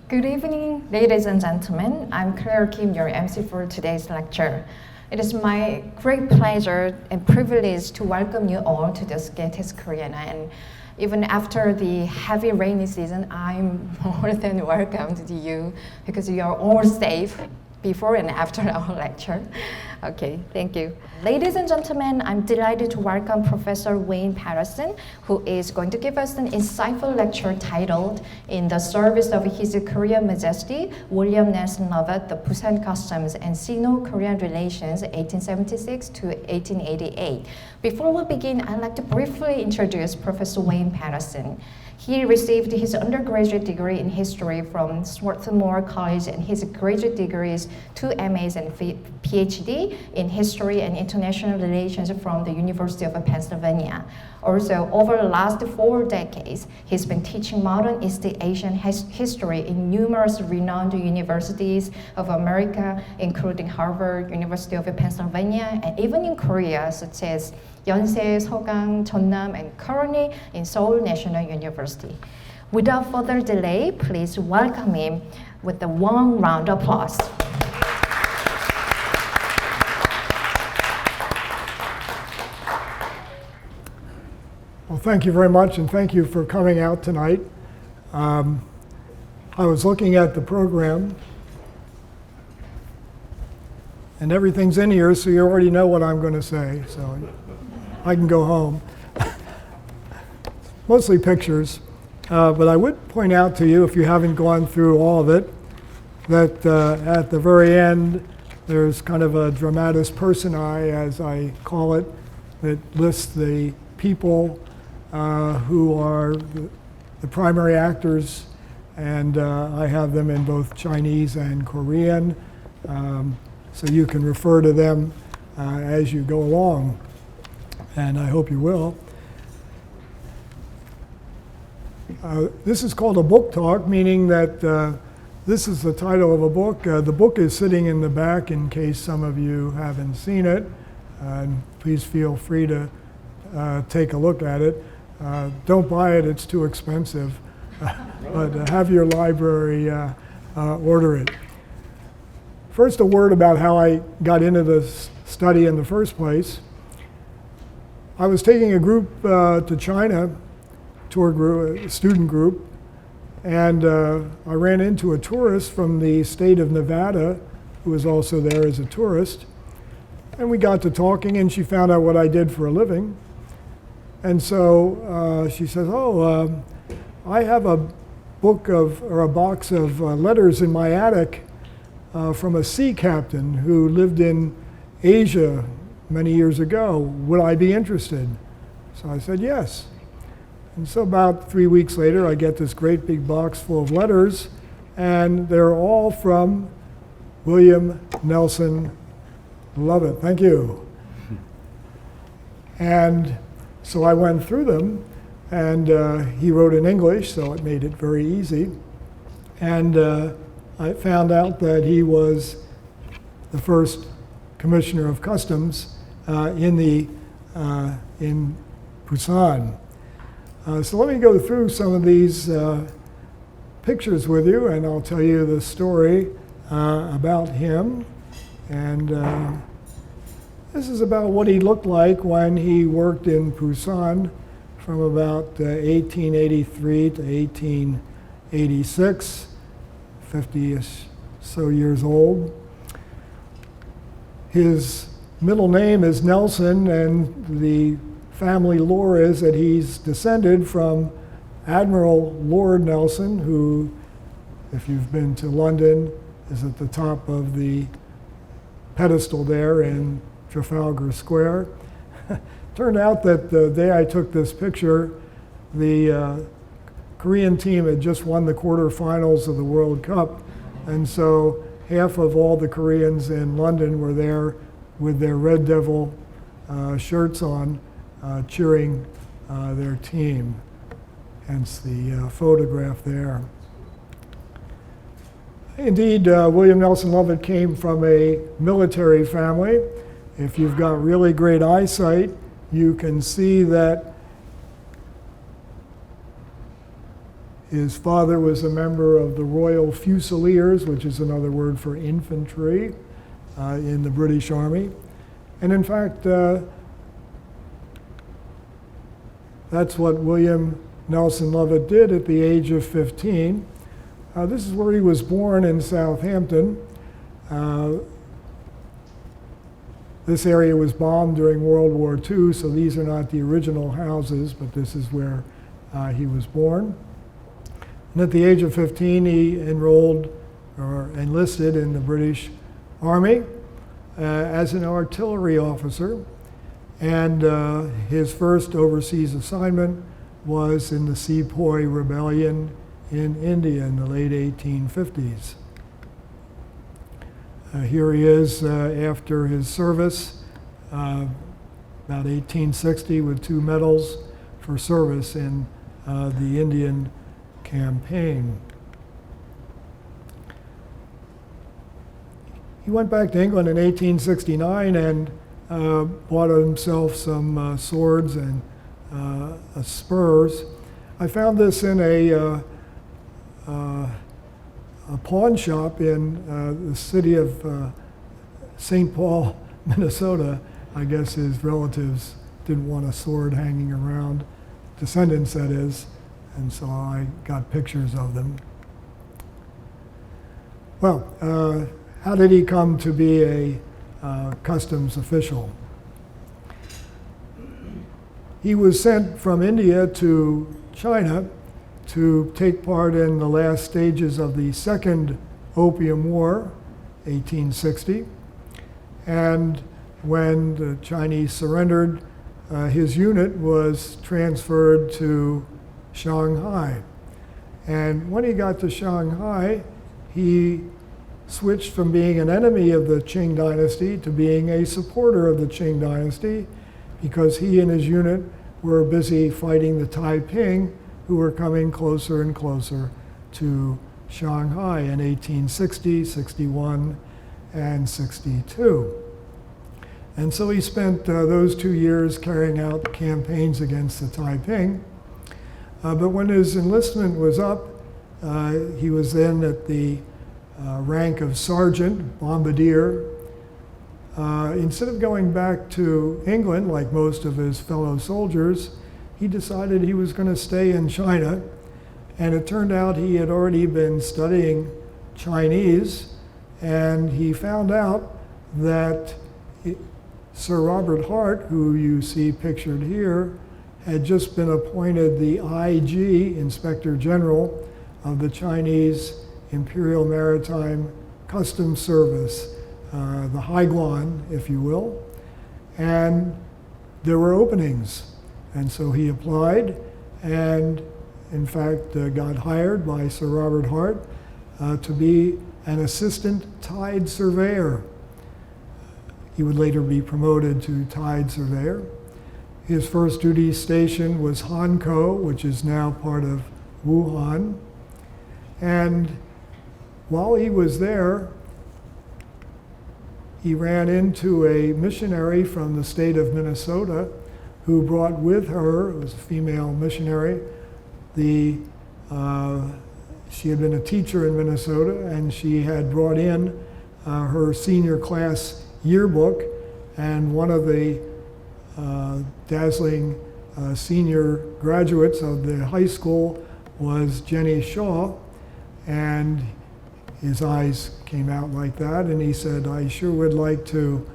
Good evening, ladies and gentlemen. I'm Claire Kim, your MC for today's lecture. It is my great pleasure and privilege to welcome you all to the Societas Koreana. And even after the heavy rainy season, I'm more than welcomed to you because you are all safe before and after our lecture. Okay, thank you. Ladies and gentlemen, I'm delighted to welcome Professor Wayne Patterson, who is going to give us an insightful lecture titled In the Service of His Korean Majesty, William Nelson Lovett, the Busan Customs and Sino-Korean Relations, 1876 to 1888. Before we begin, I'd like to briefly introduce Professor Wayne Patterson. He received his undergraduate degree in history from Swarthmore College and his graduate degrees, 2 MAs and PhD in history and international relations from the University of Pennsylvania. Also, over the last 4 decades, he's been teaching modern East Asian history in numerous renowned universities of America, including Harvard, University of Pennsylvania, and even in Korea, such as Yonsei, Sogang, Jeonnam, and currently in Seoul National University. Without further delay, please welcome him with a warm round of applause. Well, thank you very much, and thank you for coming out tonight. I was looking at the program, and everything's in here, so you already know what I'm going to say, so I can go home. Mostly pictures, but I would point out to you, if you haven't gone through all of it, that at the very end, there's kind of a dramatis personae, as I call it, that lists the people who are the primary actors, and I have them in both Chinese and Korean, so you can refer to them as you go along, and I hope you will. This is called a book talk, meaning that this is the title of a book. The book is sitting in the back in case some of you haven't seen it, and please feel free to take a look at it. Don't buy it, it's too expensive, but have your library order it. First, a word about how I got into this study in the first place. I was taking a group to China, tour group, a student group, and I ran into a tourist from the state of Nevada who was also there as a tourist, and we got to talking, and she found out what I did for a living. And so she says, I have a book of, or a box of letters in my attic from a sea captain who lived in Asia many years ago. Would I be interested? So I said, yes. And so about 3 weeks later, I get this great big box full of letters, and they're all from William Nelson Lovett. Thank you. And so I went through them, and he wrote in English, so it made it very easy. And I found out that he was the first commissioner of customs in Pusan. So let me go through some of these pictures with you, and I'll tell you the story about him. And this is about what he looked like when he worked in Pusan from about 1883 to 1886, 50-ish so years old. His middle name is Nelson, and the family lore is that he's descended from Admiral Lord Nelson, who, if you've been to London, is at the top of the pedestal there in Trafalgar Square. Turned out that the day I took this picture, the Korean team had just won the quarterfinals of the World Cup, and so half of all the Koreans in London were there with their Red Devil shirts on, cheering their team, hence the photograph there. Indeed, William Nelson Lovett came from a military family. If you've got really great eyesight, you can see that His father was a member of the Royal Fusiliers, which is another word for infantry in the British Army. And in fact, that's what William Nelson Lovatt did at the age of 15. This is where he was born in Southampton. This area was bombed during World War II, so these are not the original houses, but this is where he was born. And at the age of 15, he enrolled or enlisted in the British Army as an artillery officer. And his first overseas assignment was in the Sepoy Rebellion in India in the late 1850s. Here he is after his service, about 1860, with 2 medals for service in the Indian campaign. He went back to England in 1869 and bought himself some swords and spurs. I found this in a pawn shop in the city of St. Paul, Minnesota. I guess his relatives didn't want a sword hanging around, descendants that is, and so I got pictures of them. Well, how did he come to be a customs official? He was sent from India to China to take part in the last stages of the Second Opium War, 1860. And when the Chinese surrendered, his unit was transferred to Shanghai. And when he got to Shanghai, he switched from being an enemy of the Qing dynasty to being a supporter of the Qing dynasty, because he and his unit were busy fighting the Taiping, who were coming closer and closer to Shanghai in 1860, 61, and 62. And so he spent those 2 years carrying out campaigns against the Taiping. But when his enlistment was up, he was then at the rank of sergeant, bombardier. Instead of going back to England, like most of his fellow soldiers, he decided he was going to stay in China. And it turned out he had already been studying Chinese, and he found out that Sir Robert Hart, who you see pictured here, had just been appointed the IG, Inspector General, of the Chinese Imperial Maritime Customs Service, the Haiguan, if you will. And there were openings. And so he applied and, in fact, got hired by Sir Robert Hart to be an assistant tide surveyor. He would later be promoted to tide surveyor. His first duty station was Hankou, which is now part of Wuhan. And while he was there, he ran into a missionary from the state of Minnesota who brought with her, it was a female missionary, she had been a teacher in Minnesota, and she had brought in her senior class yearbook, and one of the dazzling senior graduates of the high school was Jenny Shaw, and his eyes came out like that, and he said, "I sure would like to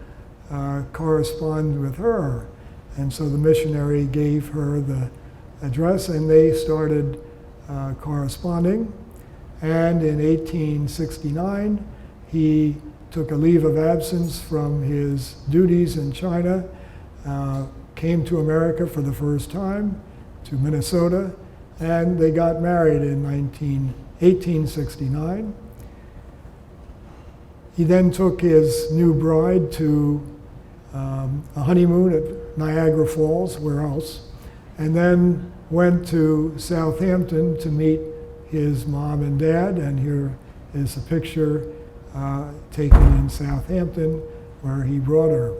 correspond with her." And so the missionary gave her the address, and they started corresponding. And in 1869, he took a leave of absence from his duties in China, came to America for the first time, to Minnesota, and they got married in 1869. He then took his new bride to a honeymoon at Niagara Falls, where else, and then went to Southampton to meet his mom and dad, and here is a picture taken in Southampton where he brought her.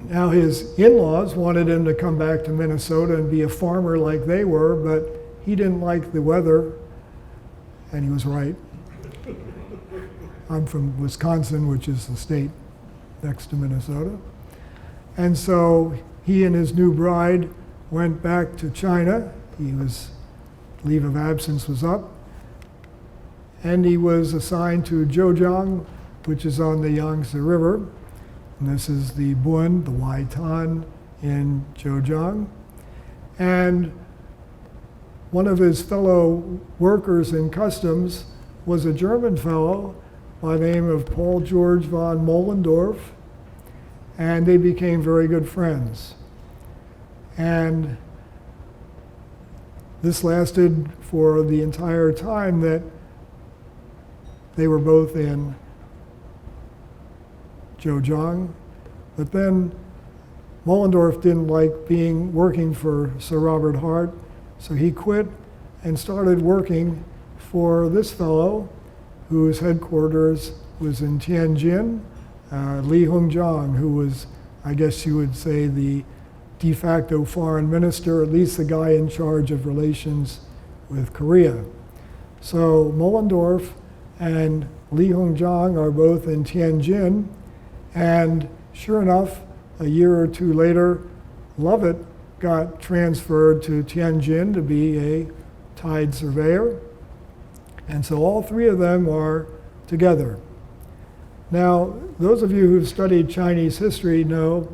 Now his in-laws wanted him to come back to Minnesota and be a farmer like they were, but he didn't like the weather, and he was right. I'm from Wisconsin, which is the state next to Minnesota. And so he and his new bride went back to China. Leave of absence was up. And he was assigned to Zhejiang, which is on the Yangtze River. And this is the Bund, the Waitan in Zhejiang. And one of his fellow workers in customs was a German fellow by the name of Paul George von Moellendorff, and they became very good friends. And this lasted for the entire time that they were both in Zhejiang. But then Moellendorff didn't like working for Sir Robert Hart, so he quit and started working for this fellow whose headquarters was in Tianjin, Li Hongjiang, who was, I guess you would say, the de facto foreign minister, at least the guy in charge of relations with Korea. So Moellendorff and Li Hongjiang are both in Tianjin, and sure enough, a year or two later, Lovett got transferred to Tianjin to be a tide surveyor. And so all three of them are together. Now, those of you who've studied Chinese history know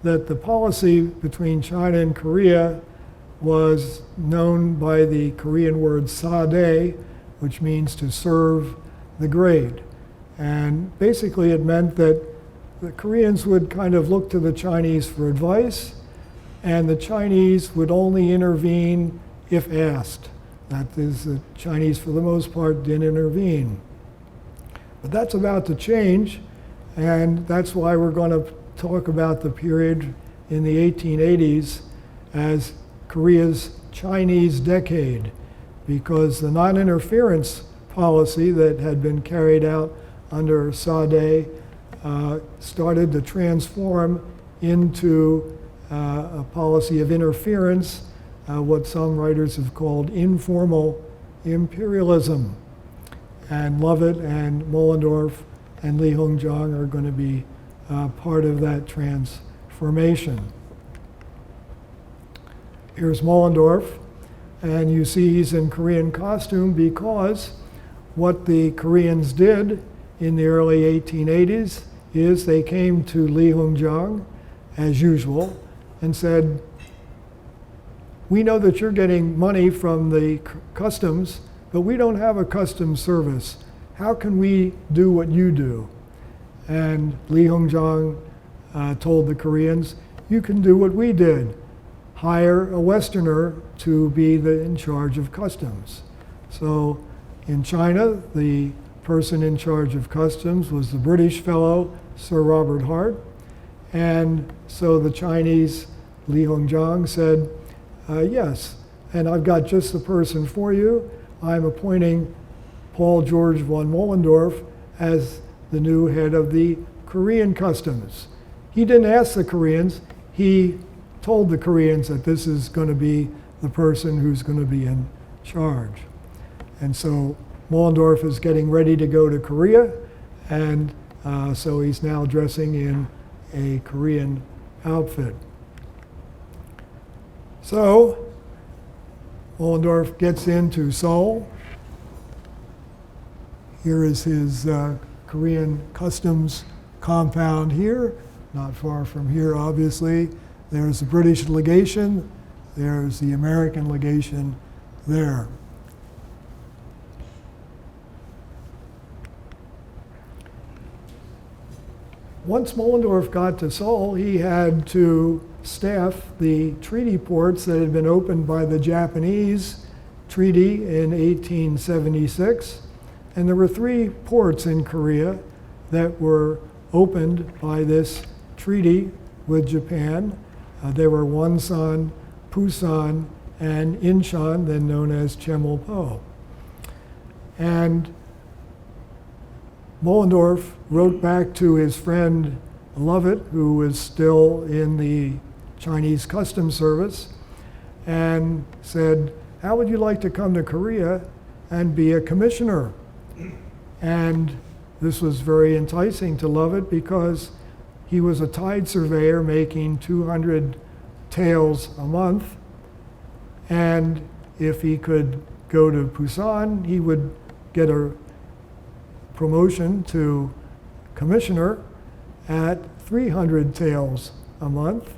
that the policy between China and Korea was known by the Korean word sade, which means to serve the grade. And basically it meant that the Koreans would kind of look to the Chinese for advice, and the Chinese would only intervene if asked. That is, the Chinese, for the most part, didn't intervene. But that's about to change, and that's why we're going to talk about the period in the 1880s as Korea's Chinese decade, because the non-interference policy that had been carried out under Sade started to transform into a policy of interference, what some writers have called informal imperialism. And Lovett and Moellendorff and Li Hongjiang are going to be part of that transformation. Here's Moellendorff, and you see he's in Korean costume because what the Koreans did in the early 1880s is they came to Li Hongjiang, as usual, and said, we know that you're getting money from the customs, but we don't have a customs service. How can we do what you do? And Li Hongjiang told the Koreans, you can do what we did. Hire a Westerner to be in charge of customs. So in China, the person in charge of customs was the British fellow, Sir Robert Hart. And so the Chinese, Li Hongjiang, said, yes, and I've got just the person for you. I'm appointing Paul George von Moellendorff as the new head of the Korean customs. He didn't ask the Koreans, he told the Koreans that this is going to be the person who's going to be in charge. And so Moellendorff is getting ready to go to Korea, and so he's now dressing in a Korean outfit. So Moellendorff gets into Seoul. Here is his Korean customs compound here, not far from here, obviously. There's the British legation, there's the American legation there. Once Moellendorff got to Seoul, he had to staff the treaty ports that had been opened by the Japanese treaty in 1876. And there were 3 ports in Korea that were opened by this treaty with Japan. They were Wonsan, Pusan, and Incheon, then known as Chemulpo. And Moellendorff wrote back to his friend Lovett, who was still in the Chinese Customs Service, and said, how would you like to come to Korea and be a commissioner? And this was very enticing to Lovett because he was a tide surveyor making 200 taels a month. And if he could go to Pusan, he would get a promotion to commissioner at 300 taels a month.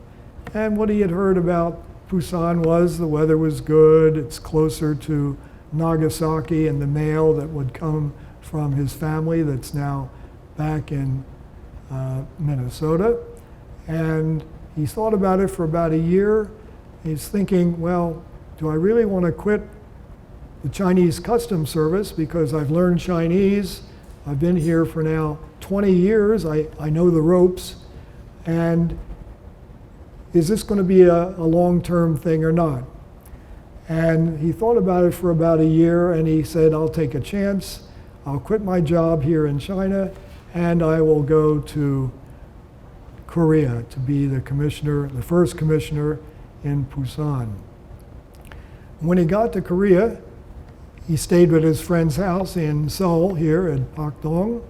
And what he had heard about Pusan was the weather was good, it's closer to Nagasaki, and the mail that would come from his family that's now back in Minnesota. And he thought about it for about a year. He's thinking, well, do I really want to quit the Chinese Customs Service because I've learned Chinese? I've been here for now 20 years. I know the ropes. And is this going to be a long-term thing or not? And he thought about it for about a year, and he said, I'll take a chance. I'll quit my job here in China, and I will go to Korea to be the commissioner, the first commissioner in Pusan. When he got to Korea, he stayed with his friend's house in Seoul here at Pakdong.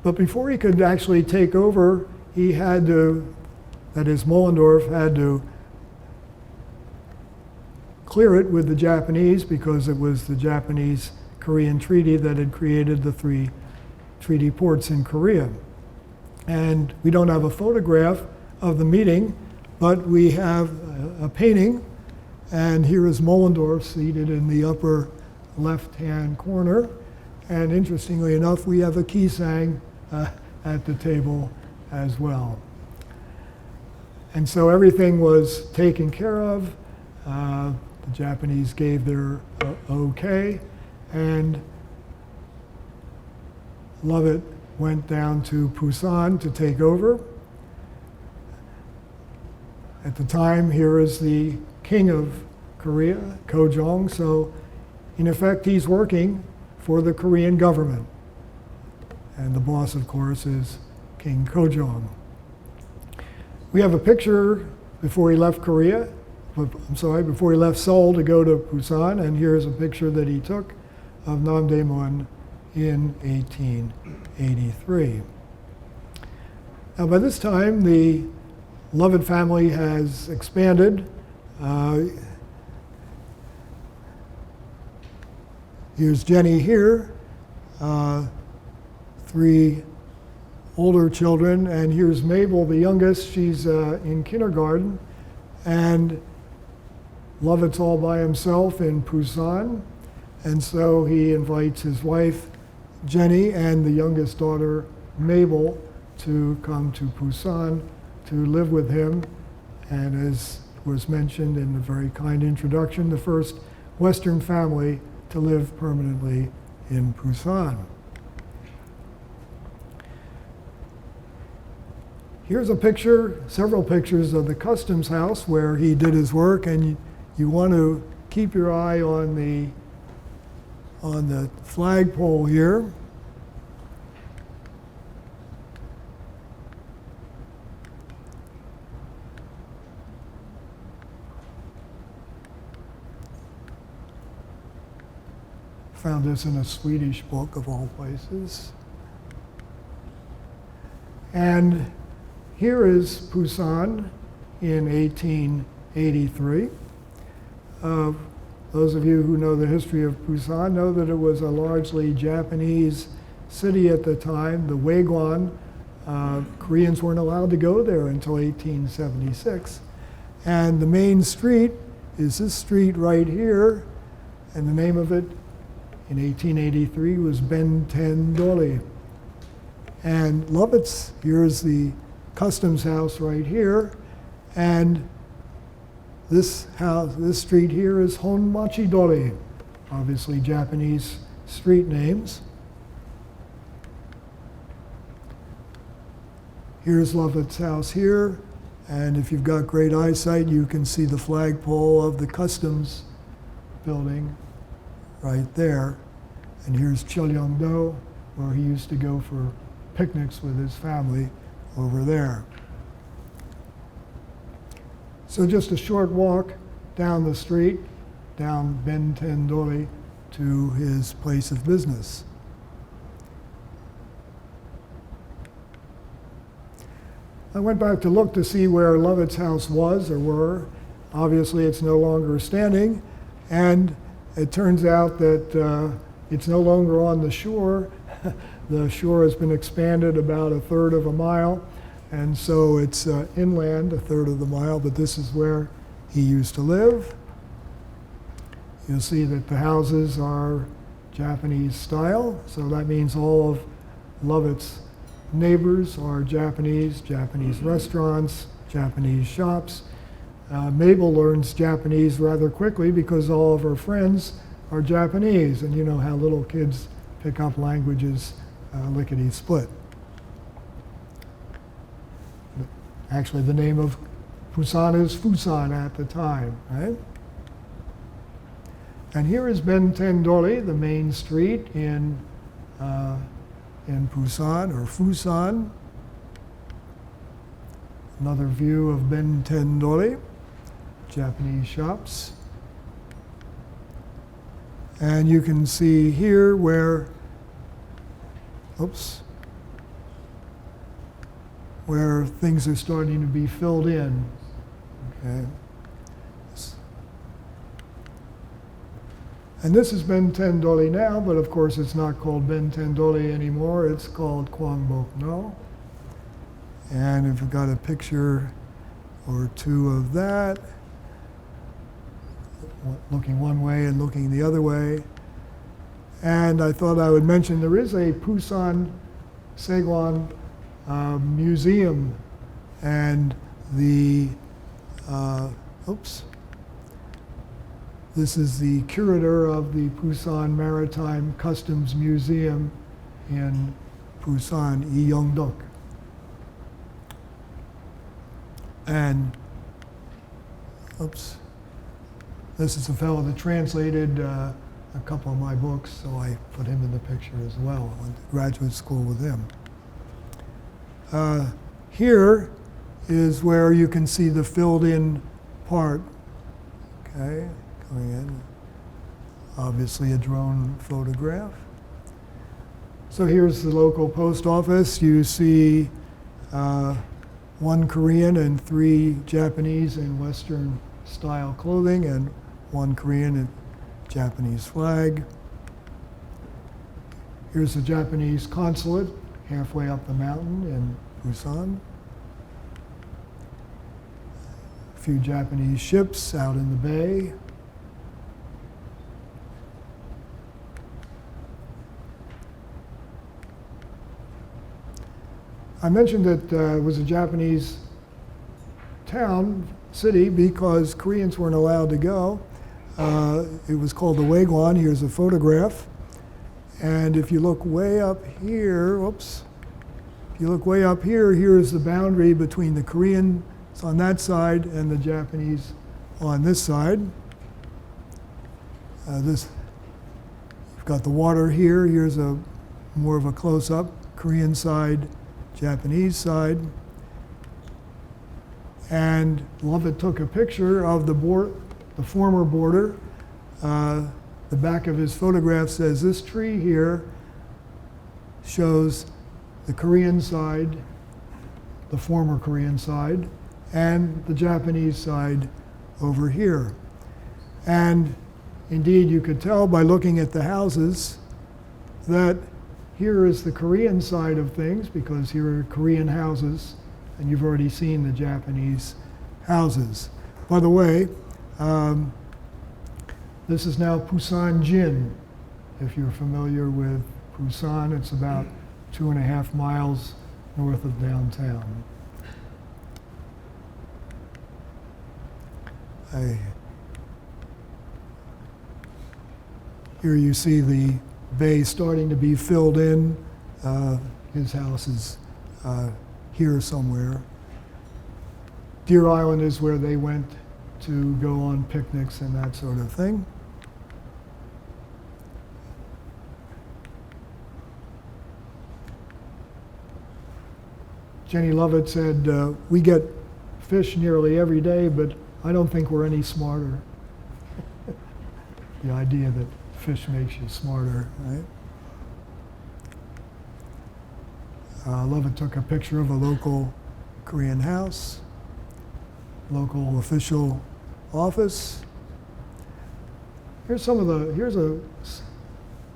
But before he could actually take over, he had to, that is, Moellendorff had to clear it with the Japanese because it was the Japanese-Korean treaty that had created the 3 treaty ports in Korea. And we don't have a photograph of the meeting, but we have a painting. And here is Moellendorff seated in the upper left-hand corner. And interestingly enough, we have a kisang at the table as well. And so everything was taken care of. The Japanese gave their okay, and Lovett went down to Pusan to take over. At the time, here is the king of Korea, Kojong, so in effect he's working for the Korean government. And the boss, of course, is King Kojong. We have a picture before he left Korea, before he left Seoul to go to Pusan, and here's a picture that he took of Namdaemun in 1883. Now by this time, the Lovett family has expanded. Here's Jenny here, 3 older children, and here's Mabel, the youngest. She's in kindergarten, and Lovett's all by himself in Pusan, and so he invites his wife, Jenny, and the youngest daughter, Mabel, to come to Pusan to live with him, and as was mentioned in the very kind introduction, the first Western family to live permanently in Pusan. Here's a picture, several pictures of the customs house where he did his work, and you want to keep your eye on the flagpole here. Found this in a Swedish book of all places. And here is Pusan in 1883. Those of you who know the history of Pusan know that it was a largely Japanese city at the time. The Waegwan, Koreans weren't allowed to go there until 1876. And the main street is this street right here, and the name of it in 1883 was Bentendoli. And Lovett's, here's the customs house right here, and this house, this street here is Honmachidori, obviously Japanese street names. Here's Lovett's house here, and if you've got great eyesight, you can see the flagpole of the customs building right there. And here's Cheolyeongdo, where he used to go for picnics with his family over there. So just a short walk down the street, down Ben Tendoli, to his place of business. I went back to look to see where Lovett's house was or were. Obviously, it's no longer standing, and it turns out that it's no longer on the shore. The shore has been expanded about 1/3 of a mile, and so it's inland 1/3 of the mile, but this is where he used to live. You'll see that the houses are Japanese style, so that means all of Lovett's neighbors are Japanese restaurants, Japanese shops. Mabel learns Japanese rather quickly because all of her friends are Japanese, and you know how little kids pick up languages lickety-split. Actually, the name of Pusan is Fusan at the time, right? And here is Ben Tendoli, the main street in Pusan, or Fusan. Another view of Ben Tendoli, Japanese shops. And you can see here where things are starting to be filled in. Okay. And this is Ben Tendoli now, but of course it's not called Ben Tendoli anymore, it's called Kwangbok-no. And if you've got a picture or two of that, looking one way and looking the other way. And I thought I would mention there is a Pusan Saegwon museum, and this is the curator of the Pusan Maritime Customs Museum in Pusan, Lee Young-duk. And, this is a fellow that translated a couple of my books, so I put him in the picture as well. I went to graduate school with him. Here is where you can see the filled-in part. Okay, coming in. Obviously a drone photograph. So here's the local post office. You see 1 Korean and 3 Japanese in Western style clothing, and 1 Korean and Japanese flag. Here's the Japanese consulate halfway up the mountain in Busan. A few Japanese ships out in the bay. I mentioned that it was a Japanese city, because Koreans weren't allowed to go. It was called the Waegwon. Here's a photograph. And if you look way up here, if you look way up here, here's the boundary between the Koreans on that side and the Japanese on this side. You've got the water here. Here's more of a close-up, Korean side, Japanese side. And Lovett took a picture of the former border. The back of his photograph says this tree here shows the Korean side, the former Korean side, and the Japanese side over here. And indeed, you could tell by looking at the houses that here is the Korean side of things, because here are Korean houses, and you've already seen the Japanese houses. By the way, this is now Pusan-jin. If you're familiar with Pusan, it's about 2.5 miles north of downtown. Here you see the bay starting to be filled in. His house is here somewhere. Deer Island is where they went to go on picnics and that sort of thing. Jenny Lovett said, we get fish nearly every day, but I don't think we're any smarter. The idea that fish makes you smarter, right? Lovett took a picture of a local Korean house, local official office. Here's a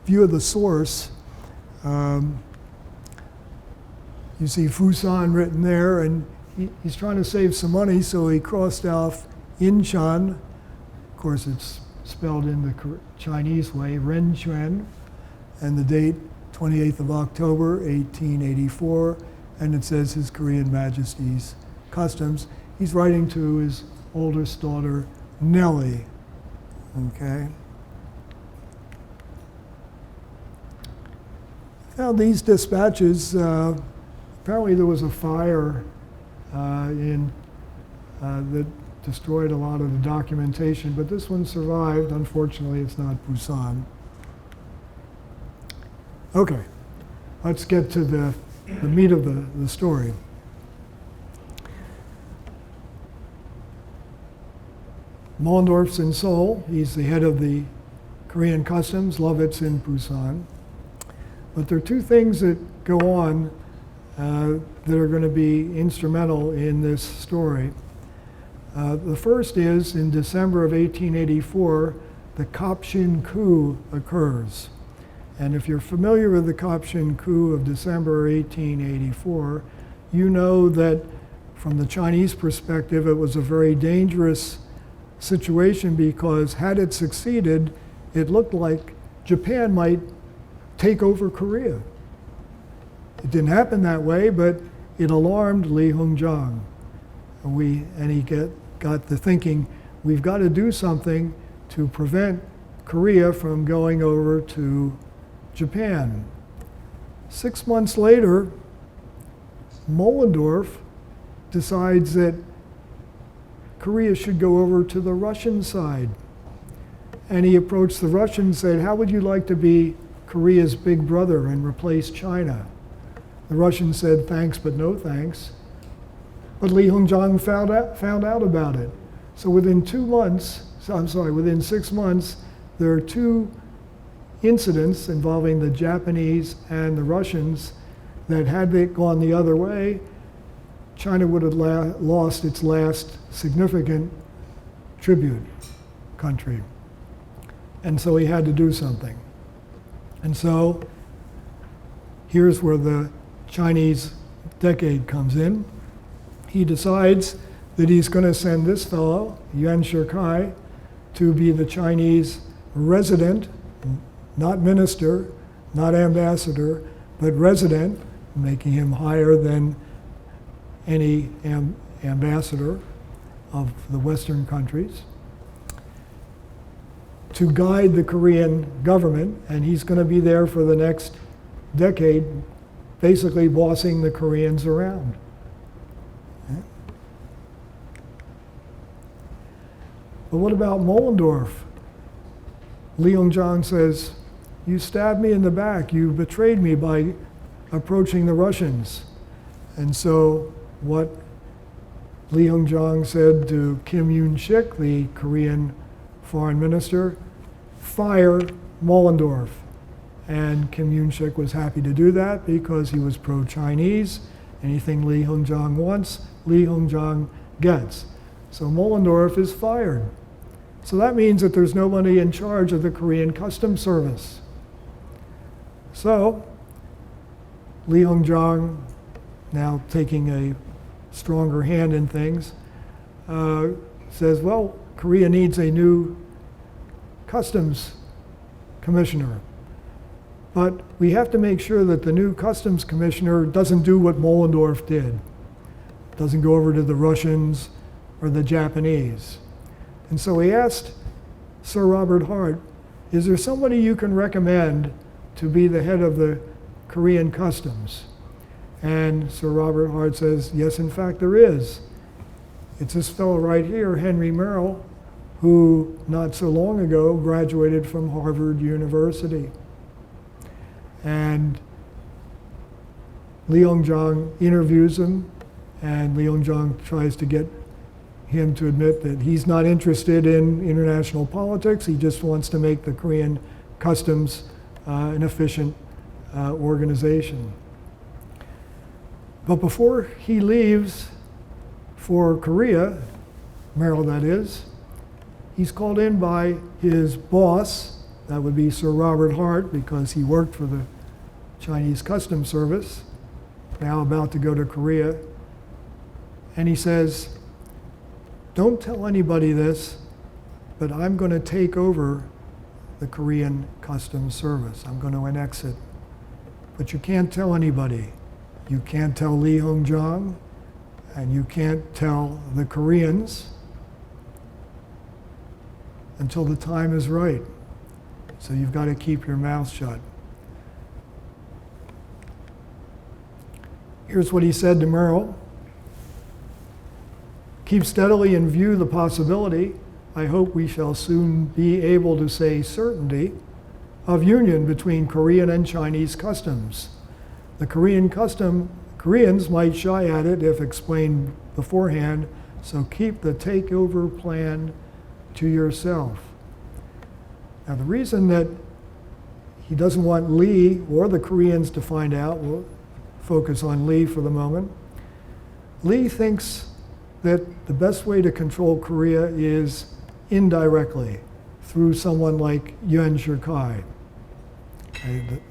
view of the source. You see Busan written there, and he's trying to save some money, so he crossed off Incheon. Of course, it's spelled in the Chinese way, Renchuan, and the date 28th of October, 1884, and it says His Korean Majesty's Customs. He's writing to his oldest daughter, Nellie, okay? Now these dispatches, apparently there was a fire that destroyed a lot of the documentation, but this one survived. Unfortunately, it's not Busan. Okay, let's get to the meat of the story. Mollendorf's in Seoul. He's the head of the Korean Customs. Lovett's in Busan. But there are two things that go on that are going to be instrumental in this story. The first is, in December of 1884, the Kapshin coup occurs. And if you're familiar with the Kapshin coup of December 1884, you know that from the Chinese perspective, it was a very dangerous situation because had it succeeded, it looked like Japan might take over Korea. It didn't happen that way, but it alarmed Lee Hung-jang. And he got to thinking, we've got to do something to prevent Korea from going over to Japan. 6 months later, Mollendorf decides that Korea should go over to the Russian side. And he approached the Russians and said, how would you like to be Korea's big brother and replace China? The Russians said, thanks, but no thanks. But Lee Hung-jang found out about it. So within 6 months, there are two incidents involving the Japanese and the Russians that had they gone the other way, China would have lost its last significant tribute country. And so he had to do something. And so here's where the Chinese decade comes in. He decides that he's going to send this fellow, Yuan Shikai, to be the Chinese resident, not minister, not ambassador, but resident, making him higher than any ambassador of the Western countries, to guide the Korean government, and he's going to be there for the next decade, basically bossing the Koreans around. Okay. But what about Mollendorf? Lee Hung-jang says, you stabbed me in the back, you betrayed me by approaching the Russians. And so what Lee Hung-jang said to Kim Yoon-sik, the Korean foreign minister, fire Mollendorf. And Kim Yoon-sik was happy to do that because he was pro-Chinese. Anything Lee Hung-jang wants, Lee Hung-jang gets. So Mollendorf is fired. So that means that there's nobody in charge of the Korean Customs Service. So Lee Hung-jang, now taking a stronger hand in things, says, well, Korea needs a new customs commissioner. But we have to make sure that the new customs commissioner doesn't do what Mollendorf did. Doesn't go over to the Russians or the Japanese. And so he asked Sir Robert Hart, is there somebody you can recommend to be the head of the Korean customs? And Sir Robert Hart says, yes, in fact, there is. It's this fellow right here, Henry Merrill, who not so long ago graduated from Harvard University. And Lee Hung-jang interviews him, and Lee Hung-jang tries to get him to admit that he's not interested in international politics. He just wants to make the Korean customs an efficient organization. But before he leaves for Korea, Merrill that is, he's called in by his boss, that would be Sir Robert Hart, because he worked for the Chinese Customs Service, now about to go to Korea. And he says, don't tell anybody this, but I'm going to take over the Korean Customs Service. I'm going to annex it. But you can't tell anybody. You can't tell Lee Hong-jong, and you can't tell the Koreans until the time is right. So you've got to keep your mouth shut. Here's what he said to Merrill. Keep steadily in view the possibility, I hope we shall soon be able to say certainty, of union between Korean and Chinese customs. The Koreans might shy at it if explained beforehand, so keep the takeover plan to yourself. Now the reason that he doesn't want Lee or the Koreans to find out, we'll focus on Lee for the moment. Lee thinks that the best way to control Korea is indirectly, through someone like Yuan Shikai,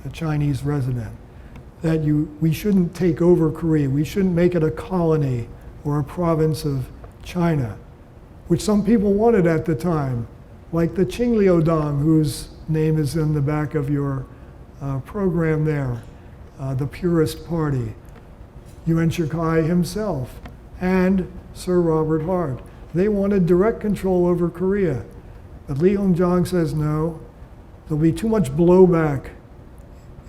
a Chinese resident. That we shouldn't take over Korea. We shouldn't make it a colony or a province of China, which some people wanted at the time, like the Qingliudong, whose name is in the back of your program there, the Purist Party, Yuan Shikai himself, and Sir Robert Hart. They wanted direct control over Korea. But Lee Hong-jong says no, there'll be too much blowback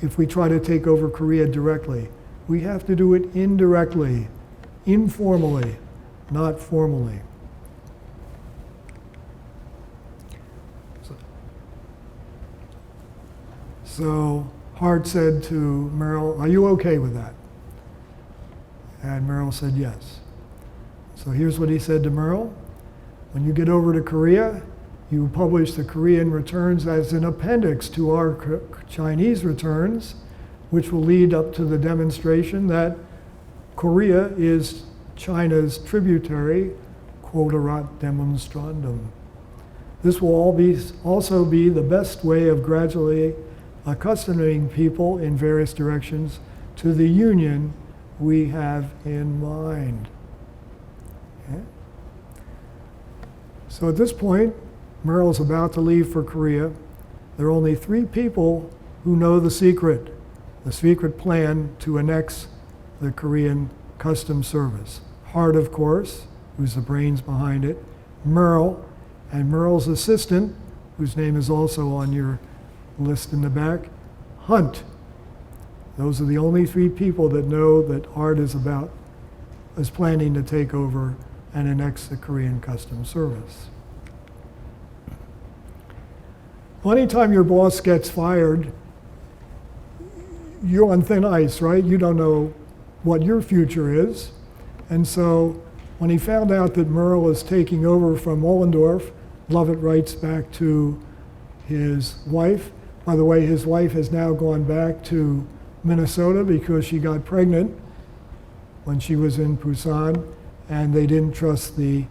if we try to take over Korea directly. We have to do it indirectly, informally, not formally. So Hart said to Merrill, are you okay with that? And Merrill said yes. So here's what he said to Merrill. When you get over to Korea, you publish the Korean returns as an appendix to our Chinese returns, which will lead up to the demonstration that Korea is China's tributary, quoterat demonstrandum. This will also be the best way of gradually accustoming people in various directions to the union we have in mind. Okay? So at this point, Merrill's about to leave for Korea. There are only 3 people who know the secret plan to annex the Korean Customs Service. Hart, of course, who's the brains behind it, Merrill, and Merrill's assistant, whose name is also on your list in the back, Hunt. Those are the only 3 people that know that Hart is planning to take over and annex the Korean Customs Service. Well, anytime your boss gets fired, you're on thin ice, right? You don't know what your future is. And so when he found out that Merrill is taking over from Ollendorf, Lovett writes back to his wife. By the way, his wife has now gone back to Minnesota because she got pregnant when she was in Pusan, and they didn't trust the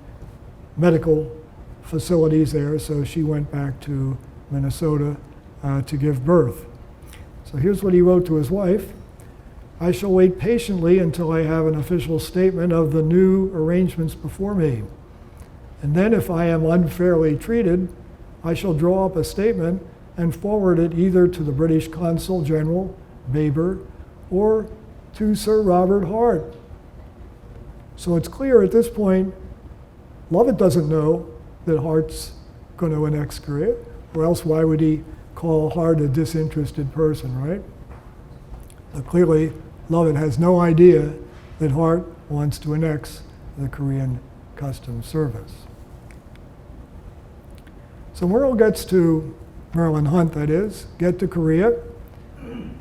medical facilities there, so she went back to Minnesota to give birth. So here's what he wrote to his wife. I shall wait patiently until I have an official statement of the new arrangements before me. And then if I am unfairly treated, I shall draw up a statement and forward it either to the British Consul General, Baber, or to Sir Robert Hart. So it's clear at this point, Lovett doesn't know that Hart's going to annex Korea, or else why would he call Hart a disinterested person, right? So clearly, Lovett has no idea that Hart wants to annex the Korean Customs Service. So Merrill and Hunt, that is, get to Korea.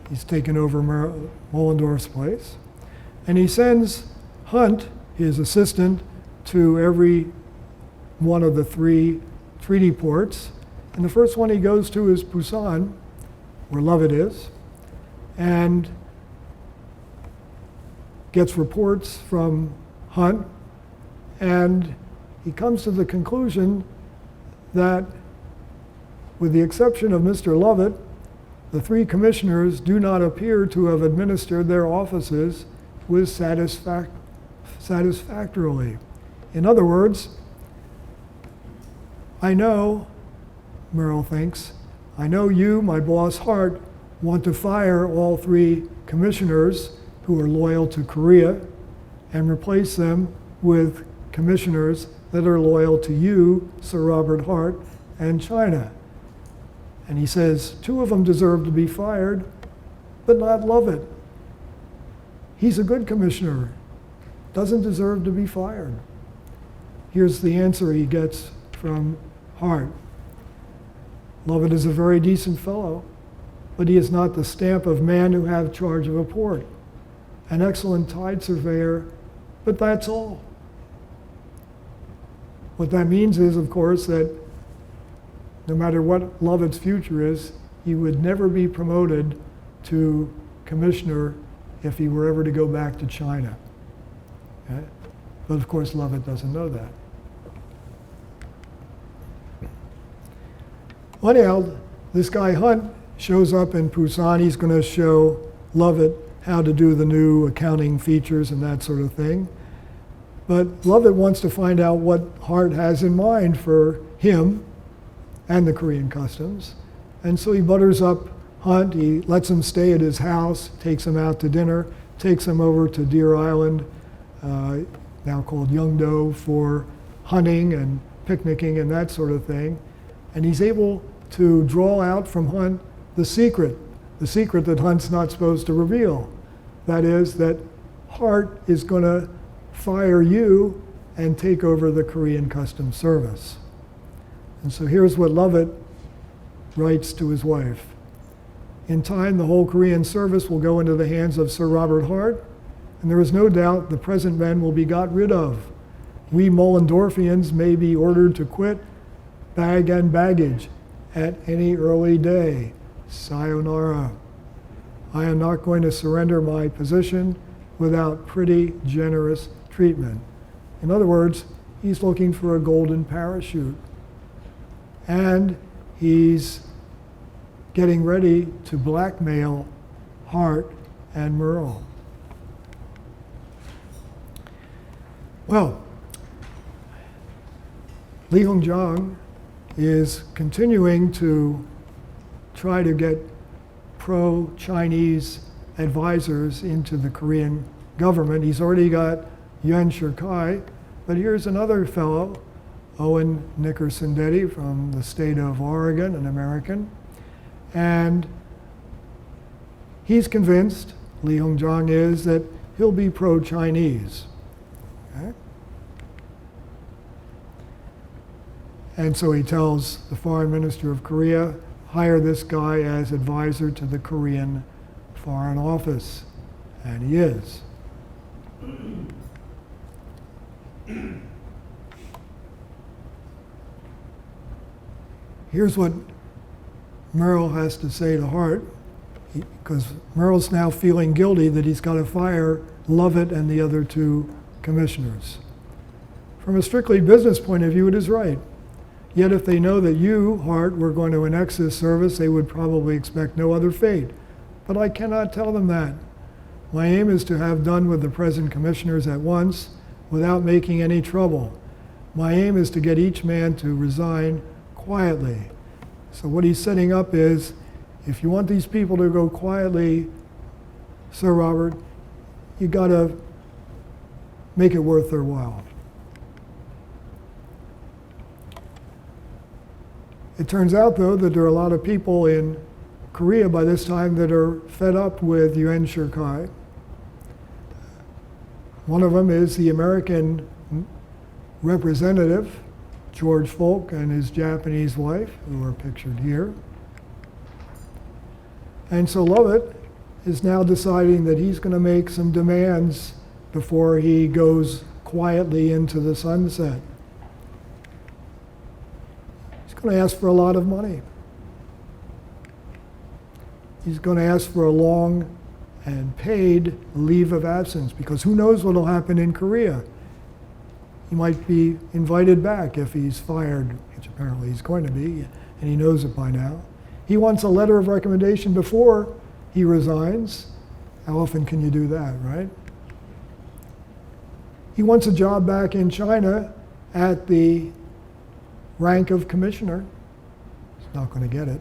He's taken over Mollendorf's place. And he sends Hunt, his assistant, to every one of the 3 treaty ports. And the first one he goes to is Pusan, where Lovett is, and gets reports from Hunt, and he comes to the conclusion that, with the exception of Mr. Lovett, the 3 commissioners do not appear to have administered their offices with satisfactorily. In other words, I know, Merrill thinks, I know you, my boss Hart, want to fire all 3 commissioners who are loyal to Korea and replace them with commissioners that are loyal to you, Sir Robert Hart, and China. And he says 2 of them deserve to be fired, but not Lovett. He's a good commissioner, doesn't deserve to be fired. Here's the answer he gets from Hart. Lovett is a very decent fellow, but he is not the stamp of man who have charge of a port. An excellent tide surveyor, but that's all. What that means is, of course, that no matter what Lovett's future is, he would never be promoted to commissioner if he were ever to go back to China. Okay? But of course, Lovett doesn't know that. Well, anyhow, this guy Hunt shows up in Pusan. He's going to show Lovett how to do the new accounting features and that sort of thing. But Lovett wants to find out what Hart has in mind for him and the Korean customs. And so he butters up Hunt. He lets him stay at his house, takes him out to dinner, takes him over to Deer Island, now called Yeongdo, for hunting and picnicking and that sort of thing. And he's able to draw out from Hunt the secret that Hunt's not supposed to reveal. That is, that Hart is going to fire you and take over the Korean Customs Service. And so here's what Lovett writes to his wife. In time, the whole Korean service will go into the hands of Sir Robert Hart, and there is no doubt the present men will be got rid of. We Mollendorfians may be ordered to quit, bag and baggage, at any early day. Sayonara. I am not going to surrender my position without pretty generous treatment. In other words, he's looking for a golden parachute. And he's getting ready to blackmail Hart and Merle. Well, Lee Hong-jong is continuing to try to get pro-Chinese advisors into the Korean government. He's already got Yuan Shikai, but here's another fellow, Owen Nickerson-Deddy from the state of Oregon, an American. And he's convinced, Lee Hong-jong is, that he'll be pro-Chinese. Okay? And so he tells the foreign minister of Korea, hire this guy as advisor to the Korean Foreign Office. And he is. Here's what Merle has to say to Hart, because Merle's now feeling guilty that he's got to fire Lovett and the other 2 commissioners. From a strictly business point of view, it is right. Yet if they know that you, Hart, were going to annex this service, they would probably expect no other fate. But I cannot tell them that. My aim is to have done with the present commissioners at once without making any trouble. My aim is to get each man to resign quietly. So what he's setting up is, if you want these people to go quietly, Sir Robert, you got to make it worth their while. It turns out, though, that there are a lot of people in Korea by this time that are fed up with Yuan Shikai. One of them is the American representative, George Folk, and his Japanese wife, who are pictured here. And so Lovett is now deciding that he's going to make some demands before he goes quietly into the sunset. going to ask for a lot of money. He's going to ask for a long and paid leave of absence, because who knows what will happen in Korea. He might be invited back if he's fired, which apparently he's going to be, and he knows it by now. He wants a letter of recommendation before he resigns. How often can you do that, right? He wants a job back in China at the rank of commissioner. He's not going to get it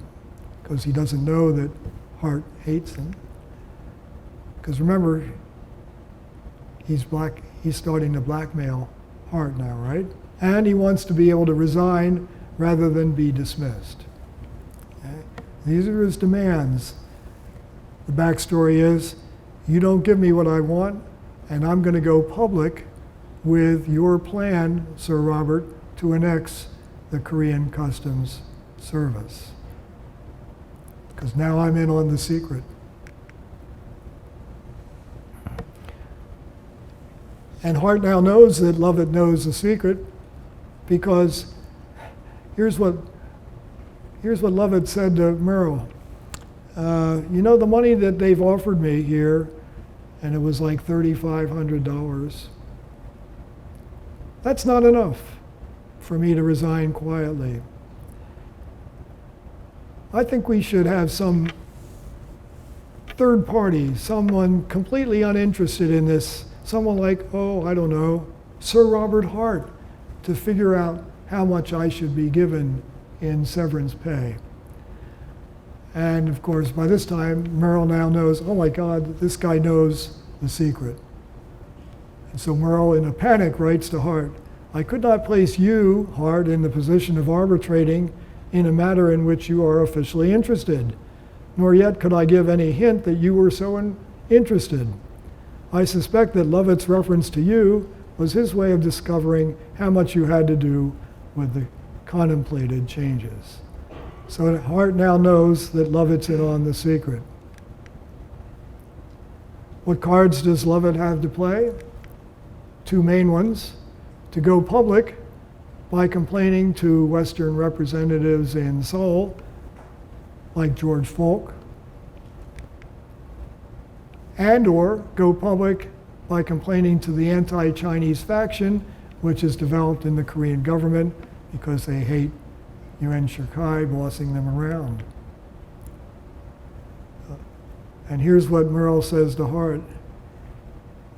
because he doesn't know that Hart hates him. Because remember, he's starting to blackmail Hart now, right? And he wants to be able to resign rather than be dismissed. Okay? These are his demands. The backstory is, you don't give me what I want, and I'm going to go public with your plan, Sir Robert, to annex the Korean Customs Service. Because now I'm in on the secret. And Hart now knows that Lovett knows the secret, because here's what Lovett said to Merrill. You know, the money that they've offered me here, and it was like $3,500, that's not enough for me to resign quietly. I think we should have some third party, someone completely uninterested in this, someone like, oh, I don't know, Sir Robert Hart, to figure out how much I should be given in severance pay. And of course, by this time, Merrill now knows, oh my God, this guy knows the secret. And so Merrill, in a panic, writes to Hart, I could not place you, Hart, in the position of arbitrating in a matter in which you are officially interested, nor yet could I give any hint that you were so interested. I suspect that Lovett's reference to you was his way of discovering how much you had to do with the contemplated changes. So Hart now knows that Lovett's in on the secret. What cards does Lovett have to play? Two main ones. To go public by complaining to Western representatives in Seoul, like George Folk, and or go public by complaining to the anti-Chinese faction, which is developed in the Korean government because they hate Yuan Shikai bossing them around. And here's what Merrill says to Hart.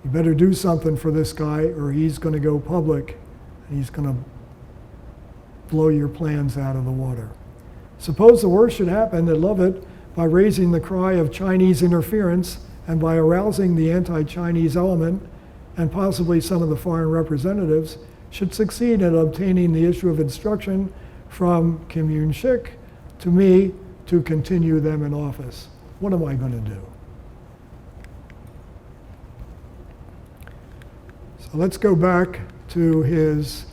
You better do something for this guy or he's going to go public and he's going to blow your plans out of the water. Suppose the worst should happen, that Lovett, by raising the cry of Chinese interference and by arousing the anti-Chinese element and possibly some of the foreign representatives, should succeed in obtaining the issue of instruction from Kim Yoon-sik to me to continue them in office. What am I going to do? So let's go back to his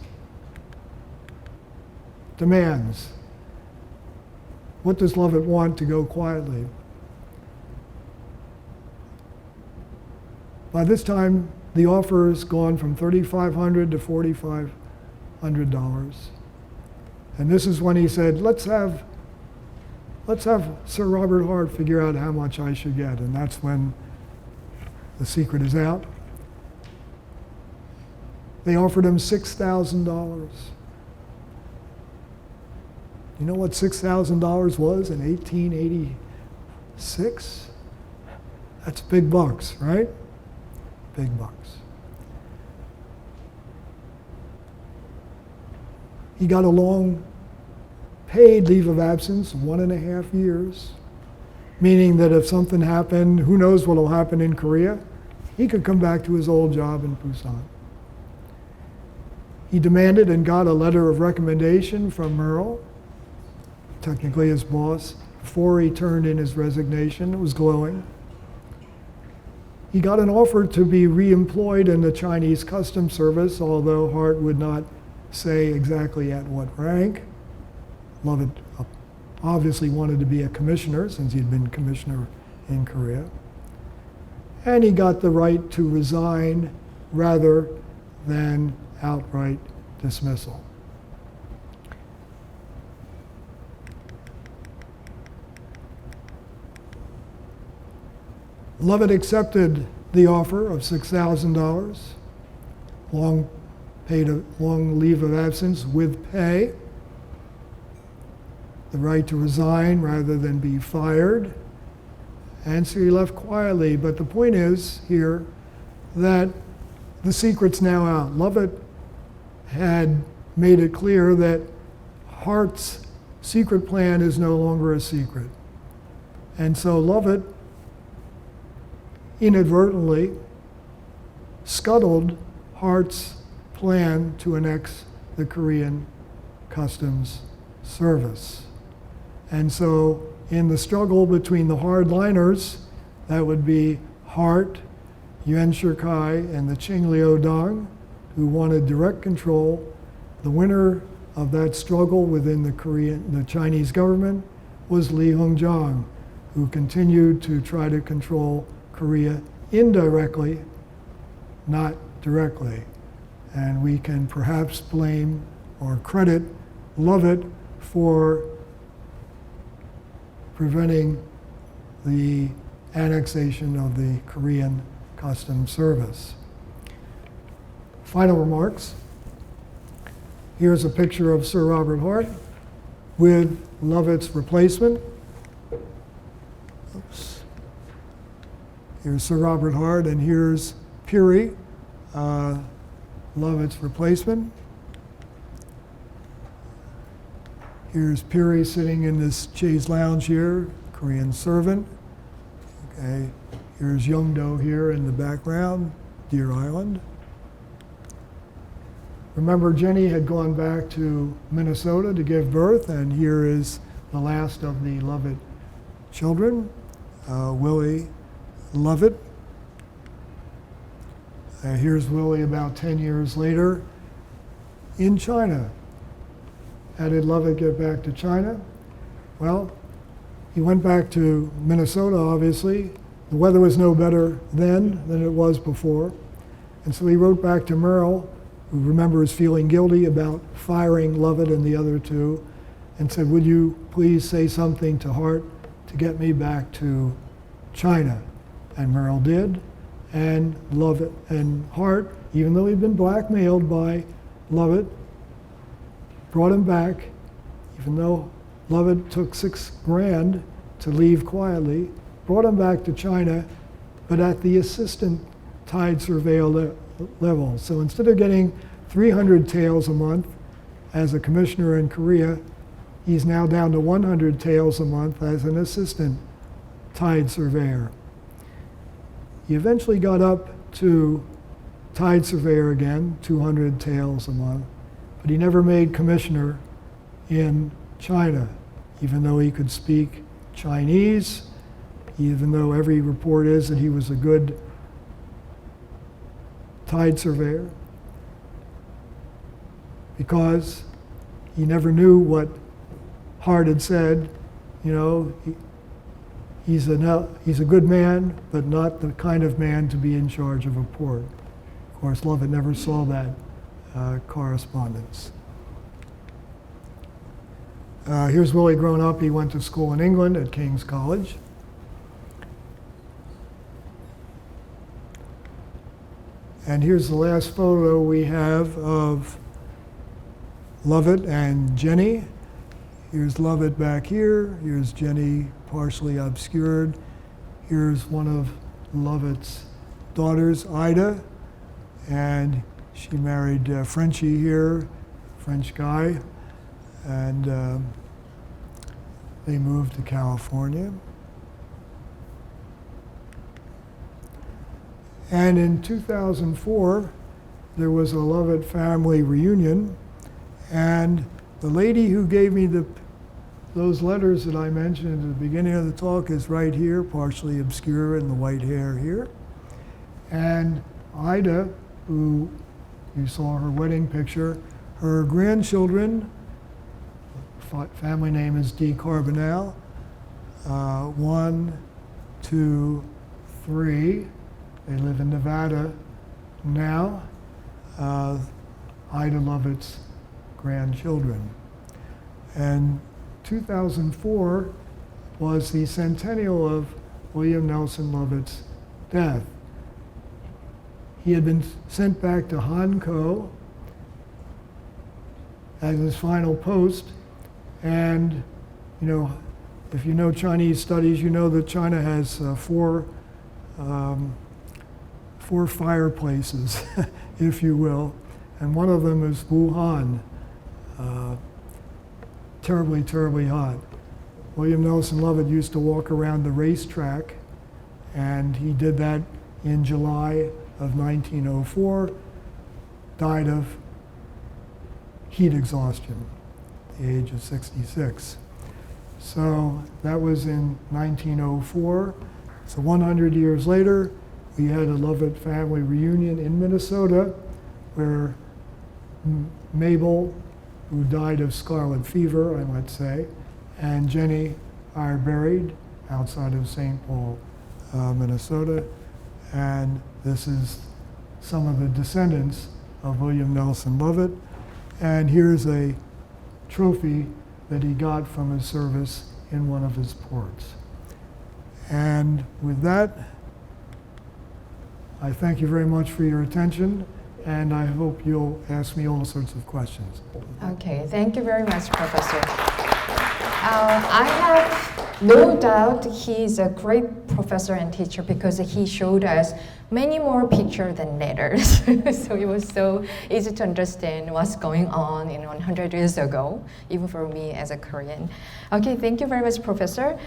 demands. What does Lovett want to go quietly? By this time, the offer has gone from $3,500 to $4,500. And this is when he said, let's have Sir Robert Hart figure out how much I should get. And that's when the secret is out. They offered him $6,000. You know what $6,000 was in 1886? That's big bucks, right? Big bucks. He got a long paid leave of absence, 1.5 years, meaning that if something happened, who knows what will happen in Korea, he could come back to his old job in Busan. He demanded and got a letter of recommendation from Merrill, technically his boss, before he turned in his resignation. It was glowing. He got an offer to be re-employed in the Chinese Customs Service, although Hart would not say exactly at what rank. Lovett obviously wanted to be a commissioner, since he'd been commissioner in Korea. And he got the right to resign rather than outright dismissal. Lovett accepted the offer of $6,000, long leave of absence with pay, the right to resign rather than be fired, and so he left quietly. But the point is here that the secret's now out. Lovett had made it clear that Hart's secret plan is no longer a secret. And so Lovett inadvertently scuttled Hart's plan to annex the Korean Customs Service. And so in the struggle between the hardliners, that would be Hart, Yuan Shikai, and the Qingliu-dang, who wanted direct control, the winner of that struggle within the Chinese government was Li Hongjiang, who continued to try to control Korea indirectly, not directly. And we can perhaps blame or credit Lovett for preventing the annexation of the Korean Customs Service. Final remarks. Here's a picture of Sir Robert Hart with Lovett's replacement. Oops. Here's Sir Robert Hart, and here's Peary, Lovett's replacement. Here's Peary sitting in this chaise lounge here, Korean servant. Okay. Here's Yeongdo here in the background, Deer Island. Remember, Jenny had gone back to Minnesota to give birth, and here is the last of the Lovett children, Willie Lovett. Here's Willie about 10 years later in China. How did Lovett get back to China? Well, he went back to Minnesota, obviously. The weather was no better then than it was before. And so he wrote back to Merrill, who remembers feeling guilty about firing Lovett and the other two, and said, would you please say something to Hart to get me back to China? And Merrill did. And Lovett and Hart, even though he'd been blackmailed by Lovett, brought him back, even though Lovett took $6,000 to leave quietly, brought him back to China, but at the assistant tide surveyor level. So instead of getting 300 taels a month as a commissioner in Korea, he's now down to 100 taels a month as an assistant tide surveyor. He eventually got up to tide surveyor again, 200 taels a month, but he never made commissioner in China, even though he could speak Chinese, even though every report is that he was a good tide surveyor, because he never knew what Hart had said. You know, he's a good man, but not the kind of man to be in charge of a port. Of course, Lovett never saw that correspondence. Here's Willie grown up. He went to school in England at King's College. And here's the last photo we have of Lovett and Jenny. Here's Lovett back here. Here's Jenny partially obscured. Here's one of Lovett's daughters, Ida, and she married Frenchie here, French guy, and they moved to California. And in 2004, there was a Lovett family reunion, and the lady who gave me those letters that I mentioned at the beginning of the talk is right here, partially obscure in the white hair here. And Ida, who you saw her wedding picture, her grandchildren, family name is D. Carbonell, 1, 2, 3. They live in Nevada now. Ida Lovett's grandchildren. And 2004 was the centennial of William Nelson Lovett's death. He had been sent back to Hankou as his final post, and if you know Chinese studies, you know that China has four fireplaces, if you will, and one of them is Wuhan, terribly, terribly hot. William Nelson Lovett used to walk around the racetrack, and he did that in July of 1904, died of heat exhaustion at the age of 66. So that was in 1904. So 100 years later, we had a Lovett family reunion in Minnesota where Mabel, who died of scarlet fever, I might say, and Jenny are buried outside of St. Paul, Minnesota. And this is some of the descendants of William Nelson Lovett. And here's a trophy that he got from his service in one of his ports. And with that, I thank you very much for your attention, and I hope you'll ask me all sorts of questions. Okay, thank you very much, Professor. I have no doubt he's a great professor and teacher because he showed us many more pictures than letters. So it was so easy to understand what's going on 100 years ago, even for me as a Korean. Okay, thank you very much, Professor.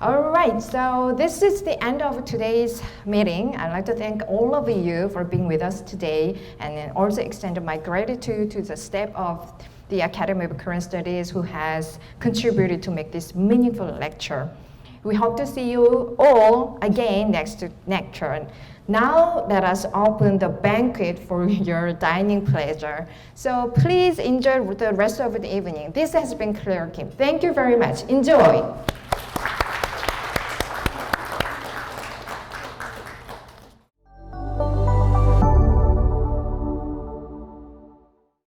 All right, so this is the end of today's meeting. I'd like to thank all of you for being with us today, and then also extend my gratitude to the staff of the Academy of Korean Studies who has contributed to make this meaningful lecture. We hope to see you all again next lecture. Now let us open the banquet for your dining pleasure. So please enjoy the rest of the evening. This has been Claire Kim. Thank you very much. Enjoy.